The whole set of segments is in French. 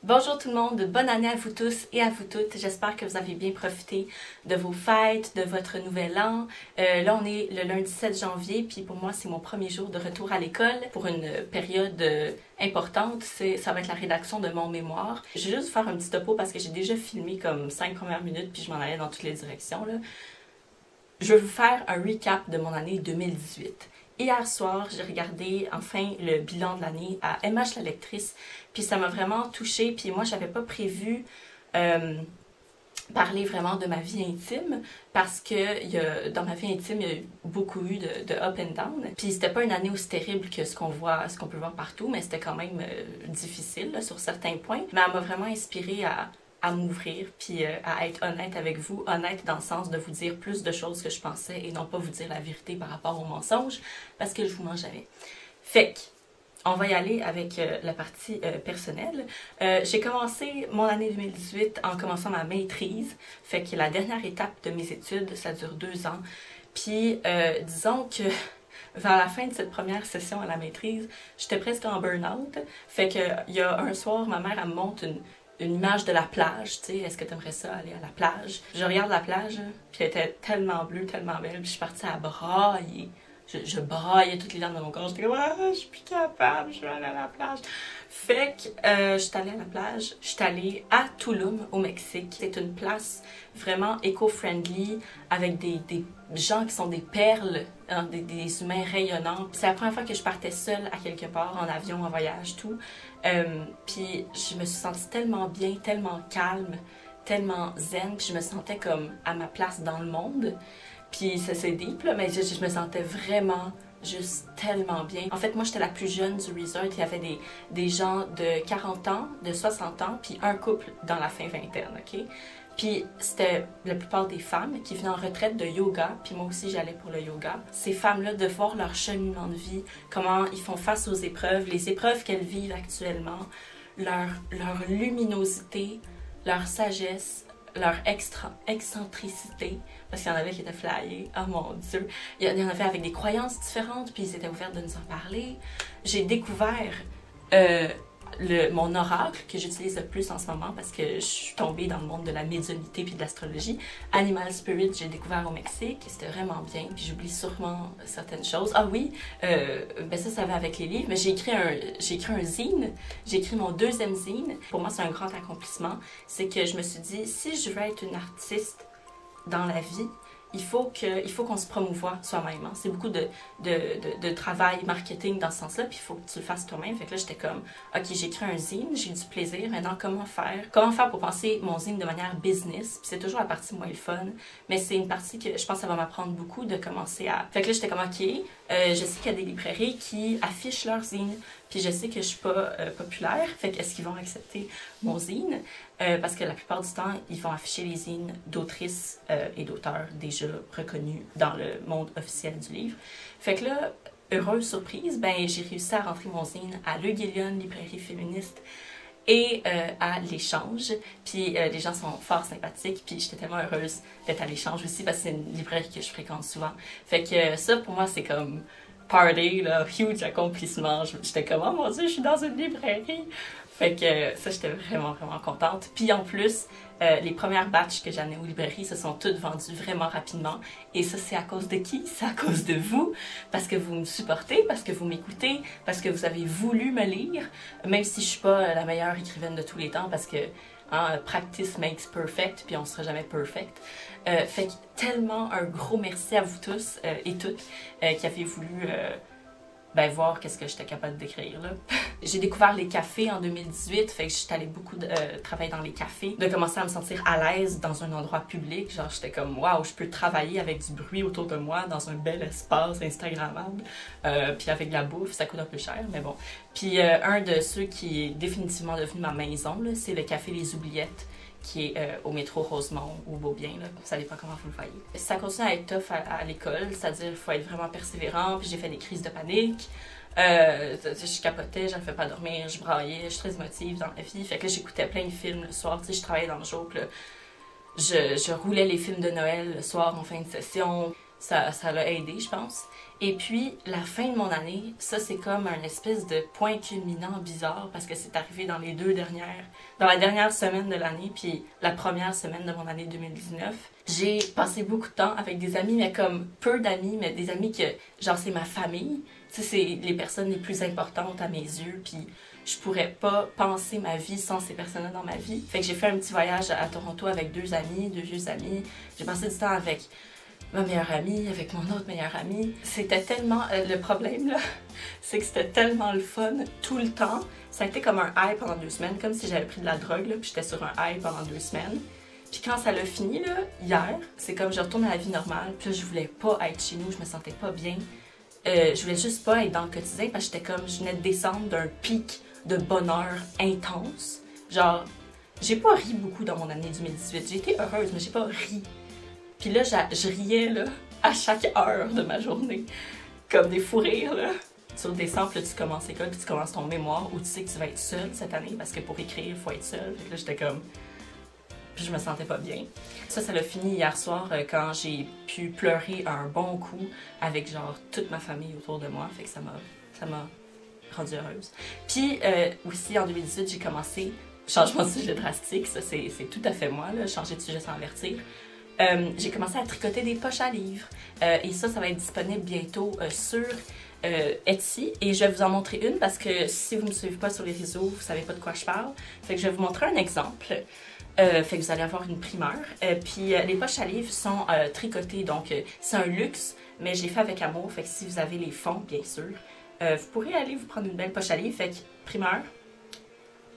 Bonjour tout le monde, bonne année à vous tous et à vous toutes. J'espère que vous avez bien profité de vos fêtes, de votre nouvel an. Là, on est le lundi 7 janvier, puis pour moi, c'est mon premier jour de retour à l'école pour une période importante. Ça va être la rédaction de mon mémoire. Je vais juste faire un petit topo parce que j'ai déjà filmé comme 5 premières minutes, puis je m'en allais dans toutes les directions, là. Je vais vous faire un recap de mon année 2018. Hier soir, j'ai regardé enfin le bilan de l'année à MH la lectrice, puis ça m'a vraiment touchée, puis moi j'avais pas prévu parler vraiment de ma vie intime, parce que dans ma vie intime, il y a beaucoup eu de up and down, puis c'était pas une année aussi terrible que ce qu'on peut voir partout, mais c'était quand même difficile là, sur certains points, mais elle m'a vraiment inspirée à m'ouvrir, puis à être honnête avec vous, honnête dans le sens de vous dire plus de choses que je pensais et non pas vous dire la vérité par rapport aux mensonges, parce que je vous mens jamais. Fait que, on va y aller avec la partie personnelle. J'ai commencé mon année 2018 en commençant ma maîtrise, fait que la dernière étape de mes études, ça dure 2 ans, puis disons que vers la fin de cette première session à la maîtrise, j'étais presque en burn-out, fait que il y a un soir, ma mère, elle me montre une image de la plage, tu sais, est-ce que tu aimerais ça aller à la plage? Je regarde la plage, puis elle était tellement bleue, tellement belle, puis je suis partie à brailler. Je braillais toutes les larmes de mon corps, j'étais comme « Ah, je suis plus capable, je veux aller à la plage ». Fait que je suis allée à la plage, je suis allée à Tulum, au Mexique. C'est une place vraiment éco-friendly, avec des gens qui sont des perles, hein, des humains rayonnants. C'est la première fois que je partais seule à quelque part, en avion, en voyage, tout. Puis je me suis sentie tellement bien, tellement calme, tellement zen, puis je me sentais comme à ma place dans le monde. Puis ça c'est deep, là, mais je me sentais vraiment juste tellement bien. En fait, moi, j'étais la plus jeune du resort. Il y avait des gens de 40 ans, de 60 ans, puis un couple dans la fin vingtaine, OK? Puis c'était la plupart des femmes qui venaient en retraite de yoga, puis moi aussi j'allais pour le yoga. Ces femmes-là, de voir leur cheminement de vie, comment ils font face aux épreuves, les épreuves qu'elles vivent actuellement, leur luminosité, leur sagesse, leur excentricité, parce qu'il y en avait qui étaient flyés, oh mon Dieu, il y en avait avec des croyances différentes, puis ils étaient ouverts de nous en parler. J'ai découvert mon oracle, que j'utilise le plus en ce moment parce que je suis tombée dans le monde de la médiumnité puis de l'astrologie. Animal Spirit, j'ai découvert au Mexique, c'était vraiment bien, puis j'oublie sûrement certaines choses. Ah oui, ben ça va avec les livres, mais j'ai écrit un zine, j'ai écrit mon 2e zine. Pour moi, c'est un grand accomplissement. C'est que je me suis dit, si je veux être une artiste dans la vie, il faut qu'on se promouvoie soi-même. Hein. C'est beaucoup de travail marketing dans ce sens-là, puis il faut que tu le fasses toi-même. Fait que là, j'étais comme, OK, j'ai écrit un zine, j'ai eu du plaisir. Maintenant, comment faire? Comment faire pour penser mon zine de manière business? Puis c'est toujours la partie moins le fun, mais c'est une partie que je pense que ça va m'apprendre beaucoup de commencer à... Fait que là, j'étais comme, OK, je sais qu'il y a des librairies qui affichent leur zine, puis je sais que je suis pas populaire. Fait que est-ce qu'ils vont accepter mon zine? Parce que la plupart du temps, ils vont afficher les zines d'autrices et d'auteurs déjà reconnus dans le monde officiel du livre. Fait que là, heureuse surprise, ben j'ai réussi à rentrer mon zine à Le Guélion, librairie féministe, et à l'Échange. Puis les gens sont fort sympathiques, puis j'étais tellement heureuse d'être à l'Échange aussi, parce que c'est une librairie que je fréquente souvent. Fait que ça, pour moi, c'est comme party, là, huge accomplissement. J'étais comme, oh mon Dieu, je suis dans une librairie! Fait que ça, j'étais vraiment, vraiment contente. Puis en plus, les premières batches que j'amenais aux librairies se sont toutes vendues vraiment rapidement. Et ça, c'est à cause de qui? C'est à cause de vous. Parce que vous me supportez, parce que vous m'écoutez, parce que vous avez voulu me lire. Même si je suis pas la meilleure écrivaine de tous les temps, parce que hein, practice makes perfect, puis on sera jamais perfect. Fait que tellement un gros merci à vous tous et toutes qui avez voulu... ben, voir qu'est-ce que j'étais capable d'écrire, là. J'ai découvert les cafés en 2018, fait que j'étais allée beaucoup travailler dans les cafés, de commencer à me sentir à l'aise dans un endroit public, genre j'étais comme waouh, je peux travailler avec du bruit autour de moi dans un bel espace instagrammable, puis avec de la bouffe, ça coûte un peu cher, mais bon. Puis un de ceux qui est définitivement devenu ma maison, c'est le café Les Oubliettes, qui est au métro Rosemont ou Beaubien, là, ça dépend comment vous le voyez. Ça continue à être tough à l'école, c'est-à-dire qu'il faut être vraiment persévérant, puis j'ai fait des crises de panique, je capotais, j'en fais pas dormir, je braillais, je suis très émotive dans la vie, fait que j'écoutais plein de films le soir, tu sais, je travaillais dans le jour, puis là, je roulais les films de Noël le soir en fin de session. ça l'a aidé, je pense. Et puis, la fin de mon année, ça, c'est comme un espèce de point culminant bizarre parce que c'est arrivé dans la dernière semaine de l'année, puis la première semaine de mon année 2019. J'ai passé beaucoup de temps avec des amis, mais comme peu d'amis, mais des amis que, genre, c'est ma famille. Tu sais, c'est les personnes les plus importantes à mes yeux, puis je pourrais pas penser ma vie sans ces personnes-là dans ma vie. Fait que j'ai fait un petit voyage à Toronto avec deux vieux amis. J'ai passé du temps avec ma meilleure amie, avec mon autre meilleure amie. C'était tellement... le problème, là, c'est que c'était tellement le fun tout le temps. Ça a été comme un high pendant 2 semaines, comme si j'avais pris de la drogue, là, puis j'étais sur un high pendant 2 semaines. Puis quand ça l'a fini, là, hier, c'est comme je retourne à la vie normale, puis là, je voulais pas être chez nous, je me sentais pas bien. Je voulais juste pas être dans le quotidien, parce que j'étais comme... Je venais de descendre d'un pic de bonheur intense. Genre, j'ai pas ri beaucoup dans mon année 2018. J'ai été heureuse, mais j'ai pas ri. Puis là, je riais là, à chaque heure de ma journée, comme des fous rires. Là. Tu redescends, puis là, tu commences l'école, puis tu commences ton mémoire, où tu sais que tu vas être seule cette année, parce que pour écrire, il faut être seule. Fait que là, j'étais comme... Puis je me sentais pas bien. Ça l'a fini hier soir quand j'ai pu pleurer un bon coup avec genre toute ma famille autour de moi. Fait que ça m'a rendue heureuse. Puis aussi en 2018, j'ai commencé, changement de sujet drastique, ça c'est tout à fait moi, là, changer de sujet sans avertir. J'ai commencé à tricoter des poches à livres et ça va être disponible bientôt sur Etsy et je vais vous en montrer une parce que si vous ne me suivez pas sur les réseaux, vous savez pas de quoi je parle. Fait que je vais vous montrer un exemple. Fait que vous allez avoir une primeur. Puis les poches à livres sont tricotées, donc c'est un luxe, mais je les fais avec amour. Fait que si vous avez les fonds, bien sûr, vous pourrez aller vous prendre une belle poche à livres. Fait que primeur,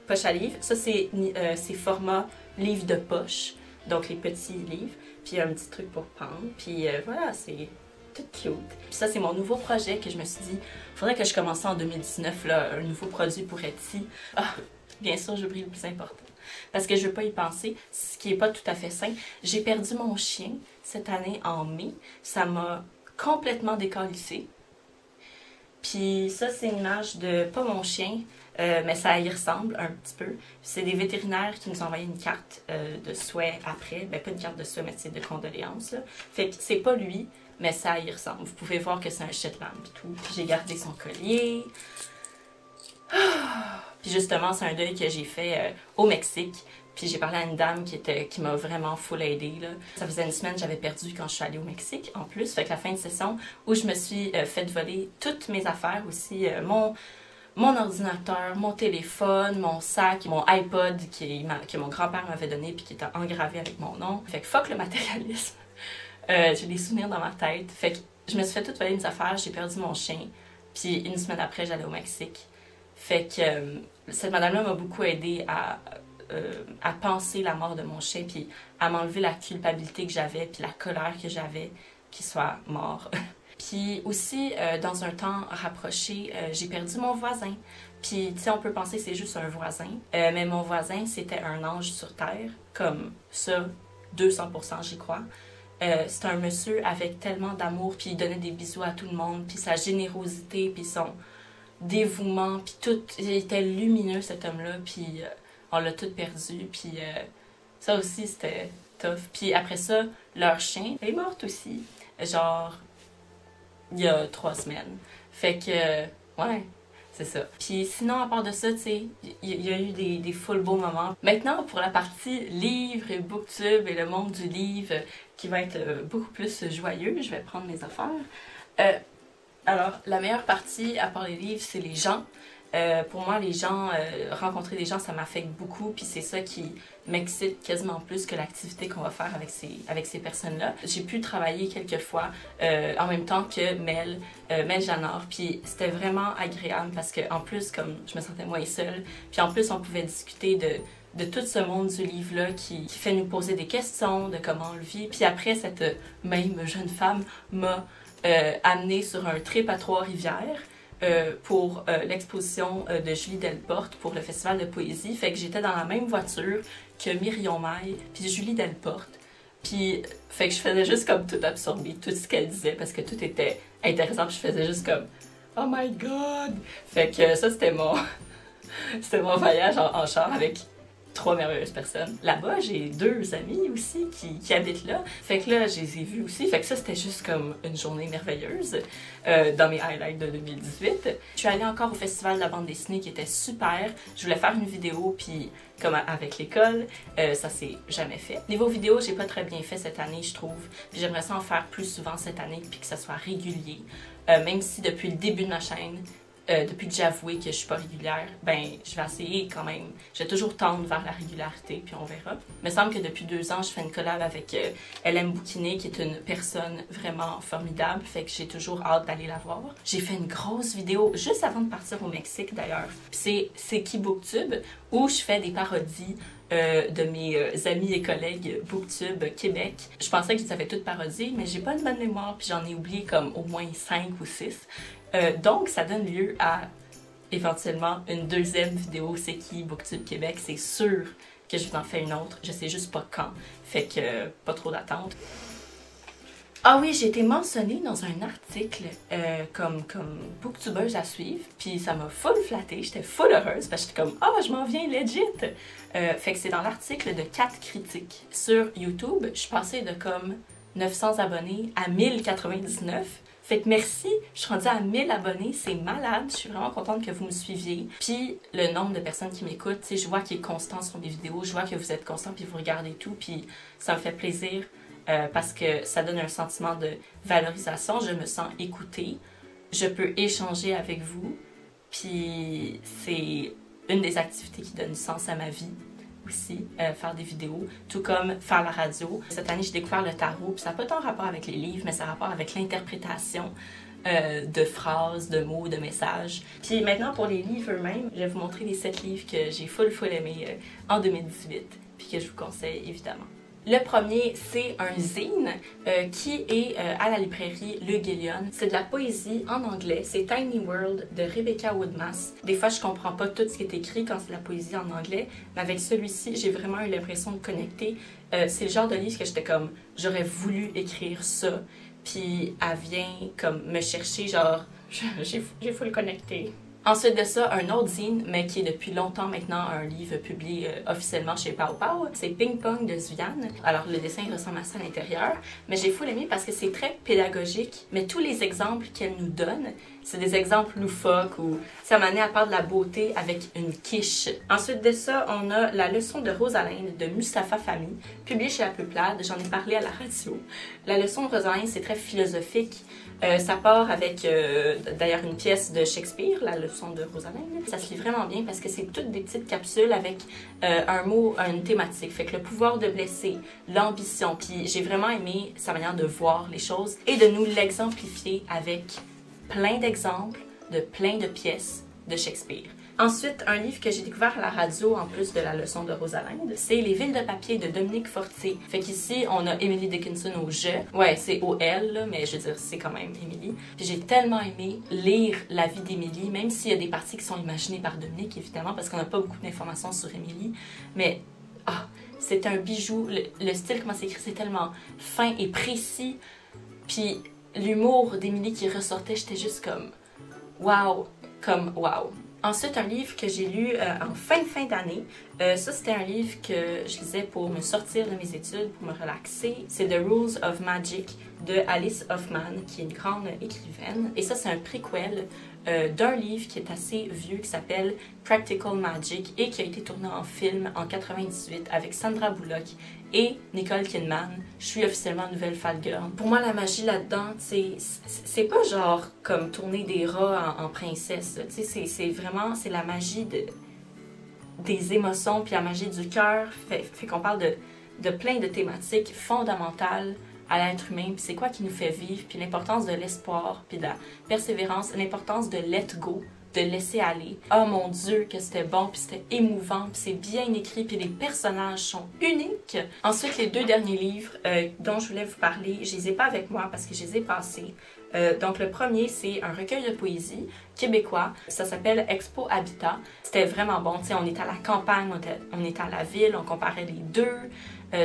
poche à livres. Ça, c'est format livre de poche, donc les petits livres. Puis un petit truc pour prendre. Puis voilà, c'est tout cute. Puis ça, c'est mon nouveau projet que je me suis dit, faudrait que je commence en 2019, là, un nouveau produit pour Etsy. Ah, bien sûr, j'ai oublié le plus important. Parce que je ne veux pas y penser, ce qui n'est pas tout à fait sain. J'ai perdu mon chien cette année en mai. Ça m'a complètement décalissée. Puis ça, c'est une image de, pas mon chien, mais ça y ressemble un petit peu. C'est des vétérinaires qui nous ont envoyé une carte de souhait après. Ben pas une carte de souhait, mais c'est de condoléances. Là. Fait que c'est pas lui, mais ça y ressemble. Vous pouvez voir que c'est un Shetland et tout. J'ai gardé son collier. Puis justement, c'est un deuil que j'ai fait au Mexique. Puis j'ai parlé à une dame qui m'a vraiment full aidée. Là. Ça faisait une semaine que j'avais perdu quand je suis allée au Mexique, en plus. Fait que la fin de session, où je me suis fait voler toutes mes affaires aussi. Mon ordinateur, mon téléphone, mon sac, mon iPod que mon grand-père m'avait donné puis qui était engravé avec mon nom. Fait que fuck le matérialisme. J'ai des souvenirs dans ma tête. Fait que je me suis fait tout voler mes affaires, j'ai perdu mon chien. Puis une semaine après, j'allais au Mexique. Fait que cette madame-là m'a beaucoup aidée à penser la mort de mon chien, puis à m'enlever la culpabilité que j'avais, puis la colère que j'avais qu'il soit mort. Puis aussi, dans un temps rapproché, j'ai perdu mon voisin. Puis, tu sais, on peut penser que c'est juste un voisin, mais mon voisin, c'était un ange sur terre, comme ça, 200%, j'y crois. C'est un monsieur avec tellement d'amour, puis il donnait des bisous à tout le monde, puis sa générosité, puis son dévouement, puis tout, il était lumineux cet homme-là, puis on l'a tout perdu, puis ça aussi c'était tough. Puis après ça, leur chien est morte aussi, genre il y a 3 semaines. Fait que, ouais, c'est ça. Puis sinon, à part de ça, tu sais, il y a eu des full beaux moments. Maintenant, pour la partie livre et booktube et le monde du livre, qui va être beaucoup plus joyeux, je vais prendre mes affaires. Alors, la meilleure partie, à part les livres, c'est les gens. Pour moi, les gens, rencontrer des gens, ça m'affecte beaucoup, puis c'est ça qui m'excite quasiment plus que l'activité qu'on va faire avec ces personnes-là. J'ai pu travailler quelques fois en même temps que Mel Janard, puis c'était vraiment agréable parce qu'en plus, comme je me sentais moins seule, puis en plus, on pouvait discuter de tout ce monde du livre-là qui fait nous poser des questions de comment on le vit. Puis après, cette même jeune femme m'a amenée sur un trip à Trois-Rivières. Pour l'exposition de Julie Delporte pour le festival de poésie. Fait que j'étais dans la même voiture que Myrion Maille puis Julie Delporte. Puis, fait que je faisais juste comme tout absorber, tout ce qu'elle disait, parce que tout était intéressant. Puis je faisais juste comme « Oh my God! » Fait que ça, c'était mon voyage en char avec 3 merveilleuses personnes. Là-bas, j'ai 2 amis aussi qui habitent là. Fait que là, je les ai vus aussi. Fait que ça, c'était juste comme une journée merveilleuse dans mes highlights de 2018. Je suis allée encore au festival de la bande dessinée qui était super. Je voulais faire une vidéo, puis comme avec l'école, ça s'est jamais fait. Niveau vidéo, j'ai pas très bien fait cette année, je trouve. Puis j'aimerais ça en faire plus souvent cette année, puis que ça soit régulier. Même si depuis le début de ma chaîne, depuis que j'ai avoué que je suis pas régulière, ben je vais essayer quand même. Je vais toujours tendre vers la régularité, puis on verra. Il me semble que depuis 2 ans, je fais une collab avec LM Bouquiné, qui est une personne vraiment formidable, fait que j'ai toujours hâte d'aller la voir. J'ai fait une grosse vidéo juste avant de partir au Mexique d'ailleurs. C'est qui Booktube, où je fais des parodies de mes amis et collègues Booktube Québec. Je pensais que je les avais toutes parodiées, mais j'ai pas une bonne mémoire, puis j'en ai oublié comme au moins 5 ou 6. Donc, ça donne lieu à éventuellement une deuxième vidéo C'est qui Booktube Québec. C'est sûr que je vous en fais une autre. Je sais juste pas quand. Fait que pas trop d'attente. Ah oui, j'ai été mentionnée dans un article comme booktubeuse à suivre, puis ça m'a full flattée, j'étais full heureuse parce que j'étais comme « Ah, je m'en viens legit! » Fait que c'est dans l'article de 4 critiques. Sur YouTube, je suis passée de comme 900 abonnés à 1099. Fait que merci, je suis rendue à 1000 abonnés, c'est malade, je suis vraiment contente que vous me suiviez. Puis le nombre de personnes qui m'écoutent, tu sais, je vois qu'il est constant sur mes vidéos, je vois que vous êtes constant puis vous regardez tout, puis ça me fait plaisir parce que ça donne un sentiment de valorisation, je me sens écoutée, je peux échanger avec vous, puis c'est une des activités qui donne sens à ma vie. Aussi, faire des vidéos, tout comme faire la radio. Cette année, j'ai découvert le tarot, puis ça n'a pas tant rapport avec les livres, mais ça a rapport avec l'interprétation de phrases, de mots, de messages. Puis maintenant, pour les livres eux-mêmes, je vais vous montrer les 7 livres que j'ai full aimés en 2018, puis que je vous conseille évidemment. Le premier, c'est un zine qui est à la librairie Le Guillion. C'est de la poésie en anglais. C'est Tiny World de Rebecca Woodmass. Des fois, je comprends pas tout ce qui est écrit quand c'est de la poésie en anglais, mais avec celui-ci, j'ai vraiment eu l'impression de connecter. C'est le genre de livre que j'étais comme, j'aurais voulu écrire ça. Puis elle vient comme me chercher, genre, j'ai full connecté. Ensuite de ça, un autre zine, mais qui est depuis longtemps maintenant un livre publié officiellement chez Pow Pow, c'est Ping Pong de Zviane. Alors le dessin ressemble à ça à l'intérieur, mais j'ai full aimé parce que c'est très pédagogique, mais tous les exemples qu'elle nous donne, c'est des exemples loufoques ou ça m'a amené à part de la beauté avec une quiche. Ensuite de ça, on a La leçon de Rosalinde de Mustapha Fahmy, publié chez La Peuplade, j'en ai parlé à la radio. La leçon de Rosalinde, c'est très philosophique. Ça part avec d'ailleurs une pièce de Shakespeare, La leçon de Rosalinde. Ça se lit vraiment bien parce que c'est toutes des petites capsules avec un mot, une thématique. Fait que le pouvoir de blesser, l'ambition, puis j'ai vraiment aimé sa manière de voir les choses et de nous l'exemplifier avec plein d'exemples de plein de pièces de Shakespeare. Ensuite, un livre que j'ai découvert à la radio, en plus de La leçon de Rosalinde, c'est Les villes de papier de Dominique Fortier. Fait qu'ici, on a Emily Dickinson au « je ». Ouais, c'est au « elle », là, mais je veux dire, c'est quand même Emily. Puis j'ai tellement aimé lire la vie d'Emily, même s'il y a des parties qui sont imaginées par Dominique, évidemment, parce qu'on n'a pas beaucoup d'informations sur Emily. Mais, c'est un bijou. Le style, comment c'est écrit, c'est tellement fin et précis. Puis l'humour d'Emily qui ressortait, j'étais juste comme « wow », comme « wow ». Ensuite, un livre que j'ai lu en fin d'année. Ça, c'était un livre que je lisais pour me sortir de mes études, pour me relaxer. C'est The Rules of Magic de Alice Hoffman, qui est une grande écrivaine. Et ça, c'est un préquel d'un livre qui est assez vieux, qui s'appelle Practical Magic et qui a été tourné en film en 98 avec Sandra Bullock et Nicole Kidman. Je suis officiellement nouvelle fangirl. Pour moi, la magie là-dedans, c'est pas genre comme tourner des rats en princesse. C'est vraiment, c'est la magie des émotions puis la magie du cœur. Fait qu'on parle de plein de thématiques fondamentales à l'être humain, puis c'est quoi qui nous fait vivre, puis l'importance de l'espoir, puis de la persévérance, l'importance de let go, de laisser aller. Oh mon Dieu, que c'était bon, puis c'était émouvant, puis c'est bien écrit, puis les personnages sont uniques. Ensuite, les 2 derniers livres dont je voulais vous parler, je les ai pas avec moi parce que je les ai passés Donc le premier, c'est un recueil de poésie québécois. Ça s'appelle Expo Habitat. C'était vraiment bon. T'sais, on est à la campagne, on est à la ville, on comparait les deux.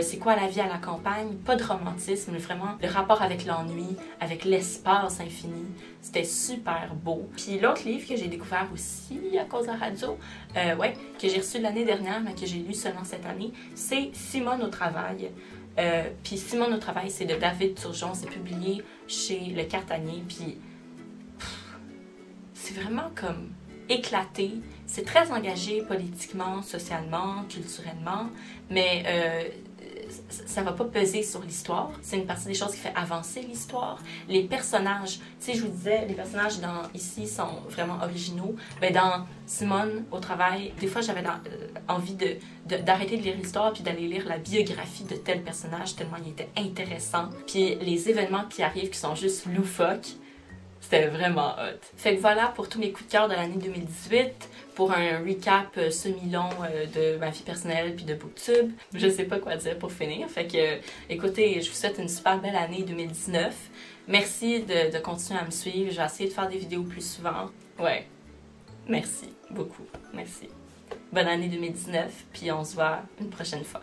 C'est quoi la vie à la campagne? Pas de romantisme, mais vraiment le rapport avec l'ennui, avec l'espace infini. C'était super beau. Puis l'autre livre que j'ai découvert aussi à cause de la radio, ouais, que j'ai reçu l'année dernière, mais que j'ai lu seulement cette année, c'est Simone au travail. Puis Simone au travail, c'est de David Turgeon, c'est publié chez Le Cartanier, puis c'est vraiment comme éclaté, c'est très engagé politiquement, socialement, culturellement, mais ça va pas peser sur l'histoire. C'est une partie des choses qui fait avancer l'histoire. Les personnages, tu sais, je vous disais, les personnages ici sont vraiment originaux. Ben, dans Simone au travail, des fois j'avais envie d'arrêter de lire l'histoire puis d'aller lire la biographie de tel personnage tellement il était intéressant. Puis les événements qui arrivent qui sont juste loufoques, c'était vraiment hot. Fait que voilà pour tous mes coups de cœur de l'année 2018. Pour un recap semi-long de ma vie personnelle puis de BookTube. Je sais pas quoi dire pour finir. Fait que, écoutez, je vous souhaite une super belle année 2019. Merci de continuer à me suivre. Je vais essayer de faire des vidéos plus souvent. Ouais. Merci beaucoup. Merci. Bonne année 2019, puis on se voit une prochaine fois.